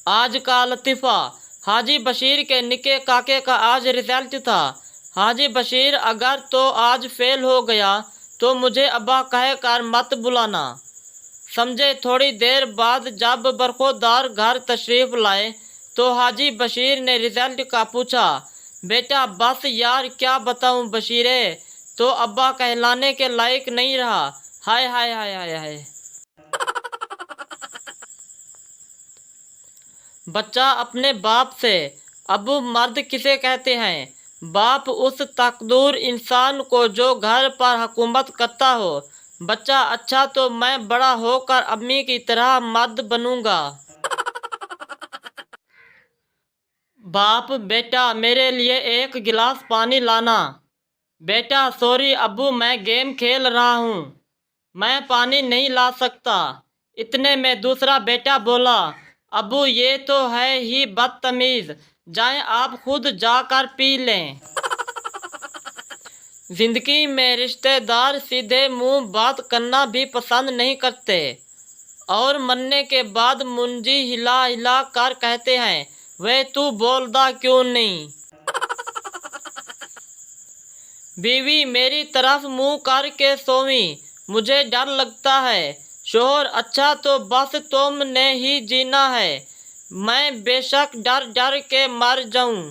आज का लतीफ़ा। हाजी बशीर के निके काके का आज रिजल्ट था। हाजी बशीर, अगर तो आज फेल हो गया तो मुझे अब्बा कह कर मत बुलाना। समझे। थोड़ी देर बाद जब बरखुरदार घर तशरीफ़ लाए तो हाजी बशीर ने रिजल्ट का पूछा। बेटा बस यार क्या बताऊं बशीरे, तो अब्बा कहलाने के लायक नहीं रहा। हाय हाय हाय हाय हाय। बच्चा अपने बाप से, अबू मर्द किसे कहते हैं? बाप उस तकदूर इंसान को जो घर पर हुकूमत करता हो। बच्चा, अच्छा तो मैं बड़ा होकर अम्मी की तरह मर्द बनूंगा। बाप, बेटा मेरे लिए एक गिलास पानी लाना। बेटा सॉरी अब्बू, मैं गेम खेल रहा हूँ, मैं पानी नहीं ला सकता। इतने में दूसरा बेटा बोला, अब्बू ये तो है ही बदतमीज़, जाएं आप खुद जाकर पी लें। जिंदगी में रिश्तेदार सीधे मुंह बात करना भी पसंद नहीं करते और मरने के बाद मुंजी हिला हिला कर कहते हैं, वे तू बोलदा क्यों नहीं। बीवी मेरी तरफ मुंह करके सोवी, मुझे डर लगता है। शोहर, अच्छा तो बस तुमने ही जीना है, मैं बेशक डर डर के मर जाऊं।